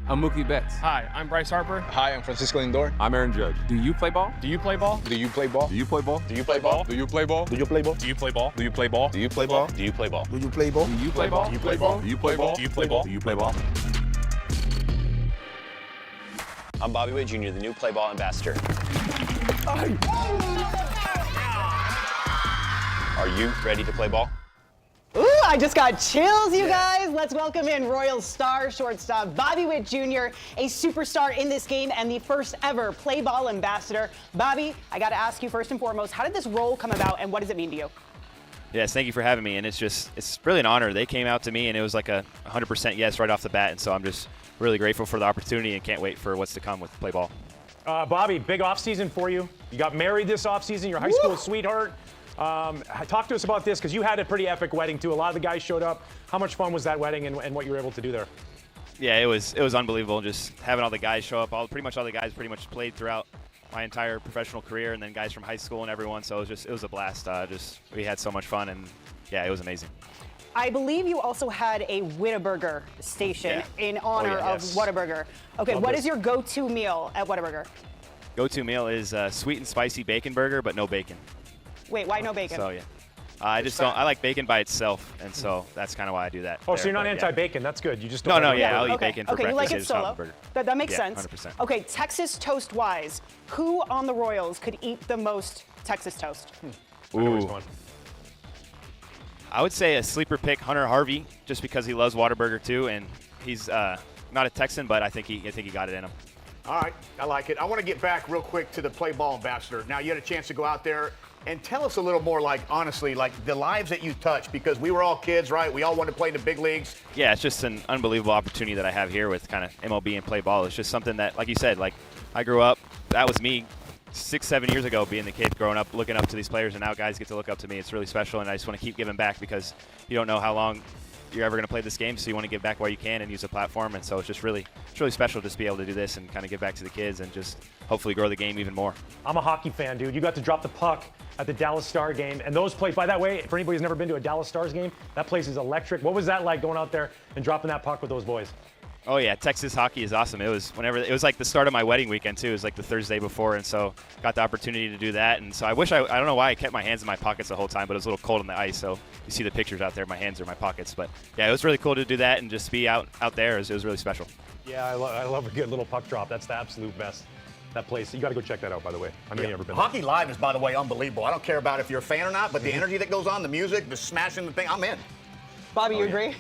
I'm Mookie Betts. Hi, I'm Bryce Harper. Hi, I'm Francisco Lindor. I'm Aaron Judge. Do you play ball? Do you play ball? Do you play ball? Do you play ball? Do you play ball? Do you play ball? Do you play ball? Do you play ball? Do you play ball? Do you play ball? Do you play ball? Do you play ball? Do you play ball? Do you play ball? Do you play ball? Do you play ball? Do you play ball? I'm Bobby Witt Jr., the new Play Ball ambassador. Are you ready to play ball? Ooh, I just got chills, you guys. Let's welcome in Royals star shortstop Bobby Witt Jr., a superstar in this game and the first ever Play Ball ambassador. Bobby, I got to ask you first and foremost, how did this role come about and what does it mean to you? Yes, thank you for having me, and it's really an honor. They came out to me, and it was like a 100% yes right off the bat, and so I'm just really grateful for the opportunity and can't wait for what's to come with Play Ball. Bobby, big offseason for you. You got married this offseason, your high school sweetheart. Talk to us about this, because you had a pretty epic wedding, too. A lot of the guys showed up. How much fun was that wedding and what you were able to do there? Yeah, it was unbelievable, just having all the guys show up. Pretty much all the guys played throughout my entire professional career, and then guys from high school and everyone, so it was a blast. We had so much fun, and yeah, it was amazing. I believe you also had a Whataburger station in honor of Whataburger. Okay, what is your go-to meal at Whataburger? Go-to meal is sweet and spicy bacon burger, but no bacon. Wait, why no bacon? So yeah, I just don't. I like bacon by itself, and so that's kind of why I do that. Oh, so you're not anti-bacon? That's good. You just don't. No, yeah, I'll eat bacon for okay, breakfast. you like it It's not a solo. burger. That makes Yeah, sense. 100%. Okay, Texas toast-wise, who on the Royals could eat the most Texas toast? Ooh. I would say a sleeper pick, Hunter Harvey, just because he loves Whataburger too, and he's not a Texan, but I think he got it in him. All right, I like it. I want to get back real quick to the Play Ball ambassador. Now, you had a chance to go out there and tell us a little more, like, honestly, like the lives that you touched, because we were all kids, right? We all wanted to play in the big leagues. Yeah, it's just an unbelievable opportunity that I have here with kind of MLB and Play Ball. It's just something that, like you said, like I grew up, that was me 6-7 years ago, being the kid growing up, looking up to these players, and now guys get to look up to me. It's really special, and I just want to keep giving back because you don't know how long you're ever going to play this game, so you want to give back while you can and use a platform. And so it's really special just to be able to do this and kind of give back to the kids and just hopefully grow the game even more. I'm a hockey fan, dude. You got to drop the puck at the Dallas Star game, and those plays, by that way, for anybody who's never been to a Dallas Stars game, that place is electric. What was that like going out there and dropping that puck with those boys? Oh yeah, Texas hockey is awesome. It was like the start of my wedding weekend too. It was like the Thursday before, and so got the opportunity to do that. And so I don't know why I kept my hands in my pockets the whole time, but it was a little cold on the ice. So you see the pictures out there, my hands are in my pockets. But yeah, it was really cool to do that and just be out there. It was really special. Yeah, I love a good little puck drop. That's the absolute best. That place, you got to go check that out, by the way. I know you've never been Hockey Live is, by the way, unbelievable. I don't care about if you're a fan or not, but the energy that goes on, the music, the smashing the thing, I'm in. Bobby, you agree?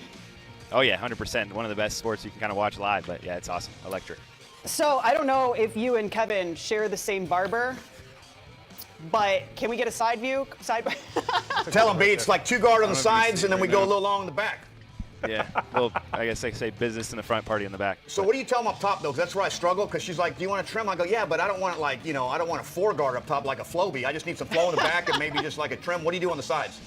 Oh yeah, 100%. One of the best sports you can kind of watch live. But yeah, it's awesome, electric. So I don't know if you and Kevin share the same barber, but can we get a side view? Tell him, B, it's like two guard on the sides, and then we go a little long in the back. Yeah, well, I guess I say business in the front, party in the back. So what do you tell them up top, though? 'Cause that's where I struggle, because she's like, do you want to trim? I go, yeah, but I don't want it like, I don't want a four guard up top like a Floby. I just need some flow in the back and maybe just like a trim. What do you do on the sides?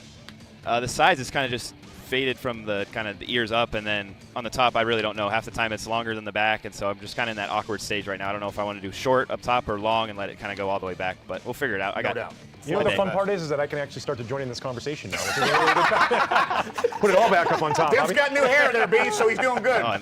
The sides is kind of just faded from the kind of the ears up, and then on the top I really don't know. Half the time it's longer than the back, and so I'm just kind of in that awkward stage right now. I don't know if I want to do short up top or long and let it kind of go all the way back, but we'll figure it out. I got doubt. You know what the fun part is that I can actually start to join in this conversation now. Which is really good. Put it all back up on top. Bill's got new hair there, B, so he's doing good. Oh,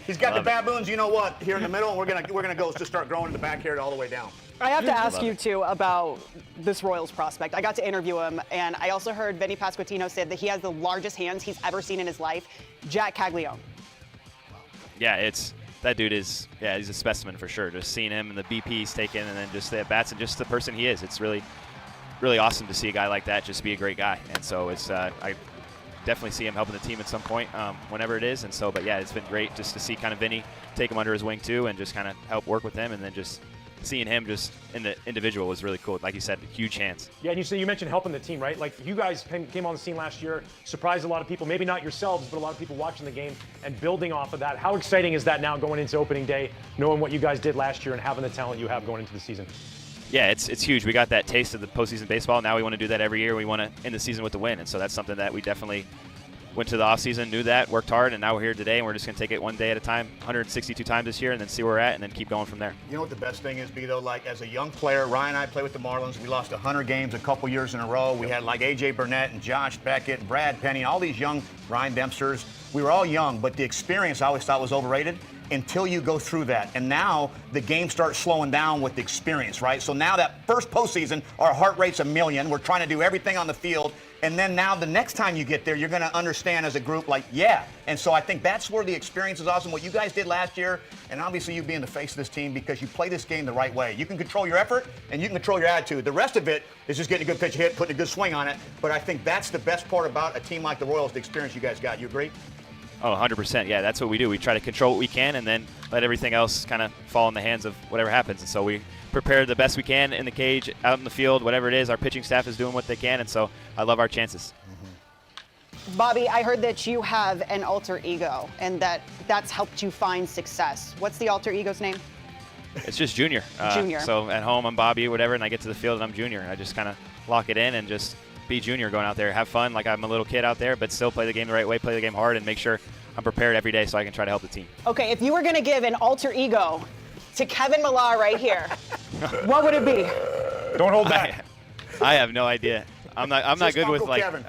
He's got the baboons, you know what, here in the middle, and we're gonna go just start growing the back hair all the way down. I have to ask you, too, about this Royals prospect. I got to interview him, and I also heard Vinny Pasquantino said that he has the largest hands he's ever seen in his life. Jack Caglione. Yeah, that dude is, he's a specimen for sure. Just seeing him and the BP he's taken, and then just the at-bats and just the person he is. It's really, really awesome to see a guy like that just be a great guy. And so I definitely see him helping the team at some point, whenever it is. And so, but yeah, it's been great just to see kind of Vinny take him under his wing too, and just kind of help work with him, and then just seeing him just in the individual was really cool. Like you said, huge hands. Yeah, and you mentioned helping the team, right? Like you guys came on the scene last year, surprised a lot of people, maybe not yourselves, but a lot of people watching the game and building off of that. How exciting is that now going into opening day, knowing what you guys did last year and having the talent you have going into the season? Yeah, it's huge. We got that taste of the postseason baseball. Now we want to do that every year. We want to end the season with a win, and so that's something that we definitely went to the offseason, knew that, worked hard, and now we're here today, and we're just going to take it one day at a time, 162 times this year, and then see where we're at, and then keep going from there. You know what the best thing is, B, though? Like, as a young player, Ryan and I play with the Marlins. We lost 100 games a couple years in a row. We had, like, A.J. Burnett and Josh Beckett and Brad Penny, all these young Ryan Dempsters. We were all young, but the experience I always thought was overrated. until you go through that. And now the game starts slowing down with the experience, right? So now that first postseason, our heart rate's 1,000,000. We're trying to do everything on the field. And then now the next time you get there, you're going to understand as a group, like, yeah. And so I think that's where the experience is awesome. What you guys did last year, and obviously you being the face of this team, because you play this game the right way. You can control your effort, and you can control your attitude. The rest of it is just getting a good pitch hit, putting a good swing on it. But I think that's the best part about a team like the Royals, the experience you guys got. You agree? Oh, 100%. Yeah, that's what we do. We try to control what we can and then let everything else kind of fall in the hands of whatever happens. And so we prepare the best we can in the cage, out in the field, whatever it is. Our pitching staff is doing what they can, and so I love our chances. Bobby, I heard that you have an alter ego and that's helped you find success. What's the alter ego's name? It's just Junior. Junior. So at home, I'm Bobby, whatever, and I get to the field and I'm Junior. I just kind of lock it in and just be Junior going out there, have fun like I'm a little kid out there, but still play the game the right way, play the game hard, and make sure I'm prepared every day so I can try to help the team. Okay, if you were going to give an alter ego to Kevin Millar right here, what would it be? Don't hold back. I have no idea. I'm not good with like. Kevin.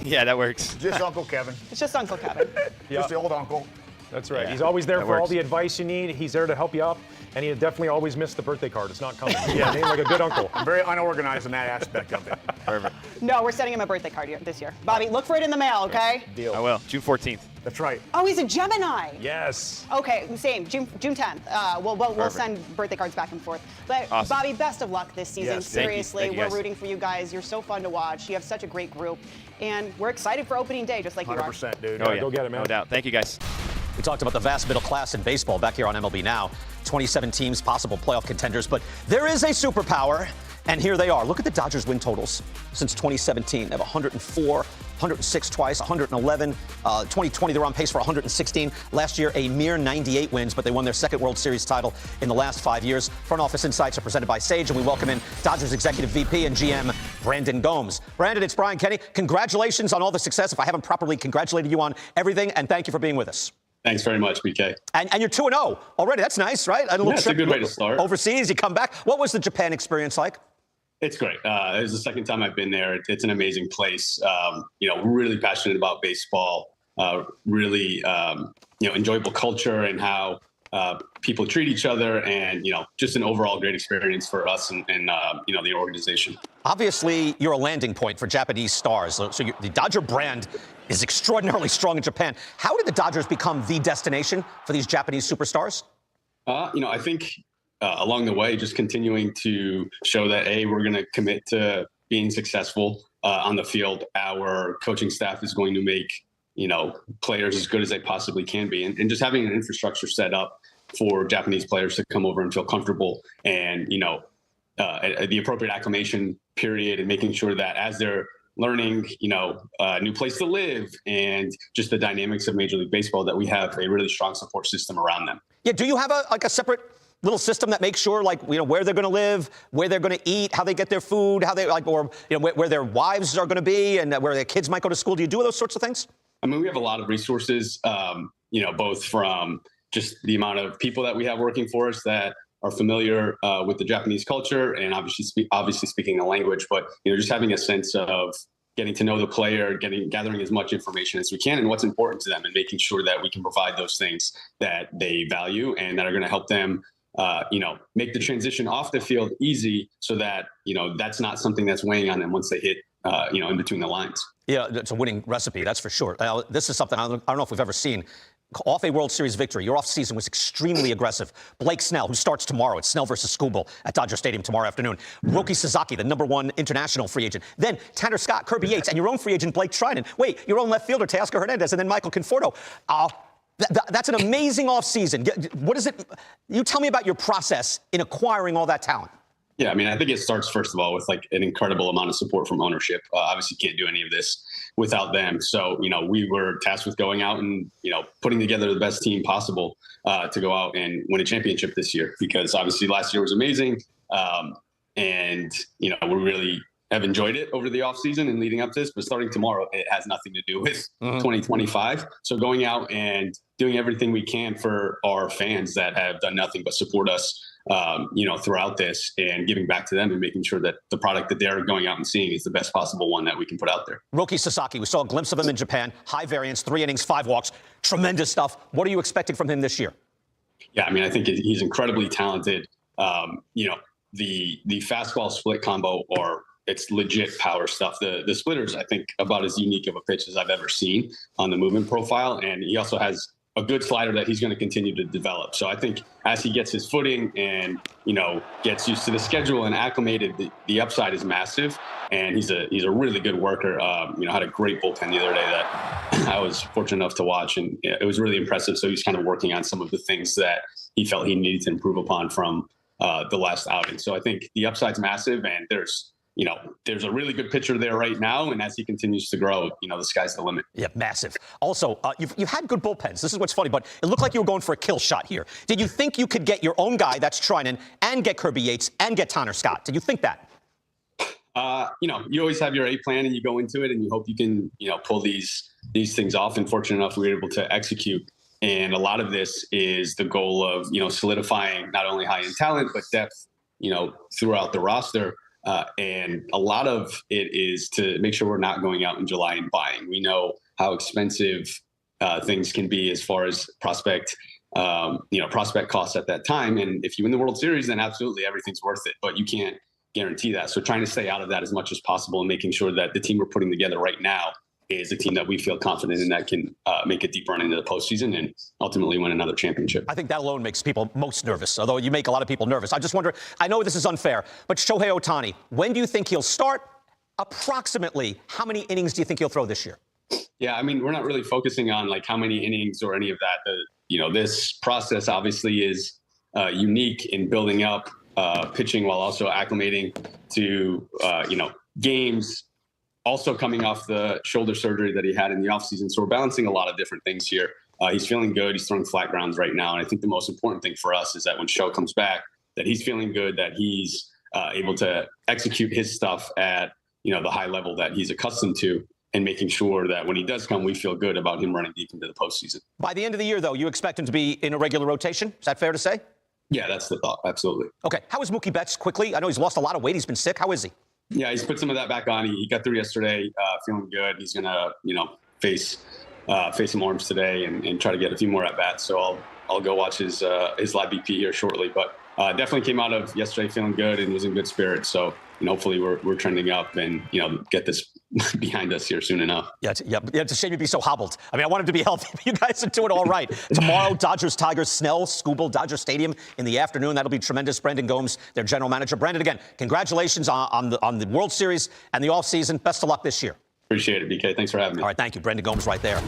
Yeah, that works. Just Uncle Kevin. It's just Uncle Kevin. Just the old uncle. That's right. Yeah, He's always there that for all works. the advice you need. He's there to help you up, and he definitely always missed the birthday card. It's not coming. Yeah, name like a good uncle. I'm very unorganized in that aspect of it. Perfect. No, we're sending him a birthday card this year. Bobby, look for it in the mail, okay? Deal. I will. June 14th. That's right. Oh, he's a Gemini. Yes. Okay, same. June 10th. We'll Perfect. send birthday cards back and forth. But Awesome. Bobby, best of luck this season. Yes, thank you. Seriously, Thank you, we're guys. rooting for you guys. You're so fun to watch. You have such a great group, and we're excited for opening day, just like you are. 100%, dude. Oh, yeah. Go get it, man. No doubt. Thank you, guys. We talked about the vast middle class in baseball back here on MLB Now. 27 teams, possible playoff contenders, but there is a superpower, and here they are. Look at the Dodgers win totals since 2017. They have 104, 106 twice, 111. 2020, they were on pace for 116. Last year, a mere 98 wins, but they won their second World Series title in the last 5 years. Front Office Insights are presented by Sage, and we welcome in Dodgers Executive VP and GM Brandon Gomes. Brandon, it's Brian Kenny. Congratulations on all the success. If I haven't properly congratulated you on everything, and thank you for being with us. Thanks very much, BK. And you're 2-0 already. That's nice, right? A little it's a trip good way to start. overseas. You come back. What was the Japan experience like? It's great. It was the second time I've been there. It's an amazing place. Really passionate about baseball. Really, enjoyable culture and how people treat each other, and just an overall great experience for us and the organization. Obviously, you're a landing point for Japanese stars. So the Dodger brand is extraordinarily strong in Japan. How did the Dodgers become the destination for these Japanese superstars? I think along the way, just continuing to show that, we're going to commit to being successful on the field. Our coaching staff is going to make, players as good as they possibly can be. And just having an infrastructure set up for Japanese players to come over and feel comfortable and, the appropriate acclimation period, and making sure that as they're learning, a new place to live and just the dynamics of Major League Baseball, that we have a really strong support system around them. Yeah, do you have a separate little system that makes sure, where they're going to live, where they're going to eat, how they get their food, how they where their wives are going to be, and where their kids might go to school? Do you do those sorts of things? I mean, we have a lot of resources, both from just the amount of people that we have working for us that are familiar with the Japanese culture and obviously speaking the language, but just having a sense of getting to know the player, gathering as much information as we can and what's important to them, and making sure that we can provide those things that they value and that are going to help them make the transition off the field easy, so that that's not something that's weighing on them once they hit in between the lines. Yeah, it's a winning recipe, that's for sure. Now, this is something I don't know if we've ever seen. Off a World Series victory, your offseason was extremely aggressive. Blake Snell, who starts tomorrow, it's Snell versus Skubal at Dodger Stadium tomorrow afternoon. Roki Sasaki, the #1 international free agent. Then Tanner Scott, Kirby Yates, and your own free agent, Blake Trinan. Wait, your own left fielder, Teoscar Hernandez, and then Michael Conforto. That's an amazing offseason. What is it? You tell me about your process in acquiring all that talent. Yeah, I mean, I think it starts, first of all, with an incredible amount of support from ownership. Obviously, can't do any of this without them. So, we were tasked with going out and, putting together the best team possible to go out and win a championship this year, because obviously last year was amazing. And, we really have enjoyed it over the offseason and leading up to this, but starting tomorrow, it has nothing to do with 2025. So going out and doing everything we can for our fans that have done nothing but support us, throughout this, and giving back to them and making sure that the product that they're going out and seeing is the best possible one that we can put out there. Roki Sasaki, we saw a glimpse of him in Japan. High variance, 3 innings, 5 walks. Tremendous stuff. What are you expecting from him this year? Yeah, I mean, I think he's incredibly talented. The fastball split combo, or it's legit power stuff. The splitter's, I think, about as unique of a pitch as I've ever seen on the movement profile. And he also has a good slider that he's going to continue to develop. So I think as he gets his footing and, gets used to the schedule and acclimated, the upside is massive. And he's a really good worker. Had a great bullpen the other day that I was fortunate enough to watch, and it was really impressive. So he's kind of working on some of the things that he felt he needed to improve upon from the last outing. So I think the upside's massive, and there's a really good pitcher there right now. And as he continues to grow, the sky's the limit. Yeah, massive. Also, you've had good bullpens. This is what's funny, but it looked like you were going for a kill shot here. Did you think you could get your own guy, that's Trinan, and get Kirby Yates and get Tanner Scott? Did you think that? You always have your A plan and you go into it and you hope you can, pull these things off. And fortunate enough, we were able to execute. And a lot of this is the goal of, solidifying not only high-end talent, but depth, throughout the roster. And a lot of it is to make sure we're not going out in July and buying. We know how expensive things can be as far as prospect costs at that time. And if you win the World Series, then absolutely everything's worth it. But you can't guarantee that. So trying to stay out of that as much as possible and making sure that the team we're putting together right now is a team that we feel confident in, that can make a deep run into the postseason and ultimately win another championship. I think that alone makes people most nervous, although you make a lot of people nervous. I just wonder, I know this is unfair, but Shohei Ohtani, when do you think he'll start? Approximately how many innings do you think he'll throw this year? Yeah, I mean, we're not really focusing on like how many innings or any of that. This process obviously is unique in building up pitching while also acclimating to, games, also coming off the shoulder surgery that he had in the offseason. So we're balancing a lot of different things here. He's feeling good. He's throwing flat grounds right now. And I think the most important thing for us is that when Show comes back, that he's feeling good, that he's able to execute his stuff at, the high level that he's accustomed to, and making sure that when he does come, we feel good about him running deep into the postseason. By the end of the year, though, you expect him to be in a regular rotation? Is that fair to say? Yeah, that's the thought. Absolutely. Okay. How is Mookie Betts quickly? I know he's lost a lot of weight. He's been sick. How is he? Yeah, he's put some of that back on. He got through yesterday, feeling good. He's going to, face some arms today and try to get a few more at bats. So I'll go watch his live BP here shortly. But definitely came out of yesterday feeling good and was in good spirits. So hopefully we're trending up and get this behind us here soon enough. Yeah, it's a shame you'd be so hobbled. I mean, I want him to be healthy, but you guys are doing all right. Tomorrow, Dodgers, Tigers, Snell, Skubal, Dodger Stadium in the afternoon. That'll be tremendous. Brandon Gomes, their general manager. Brandon, again, congratulations on the World Series and the offseason. Best of luck this year. Appreciate it, BK. Thanks for having me. All right, thank you. Brandon Gomes right there.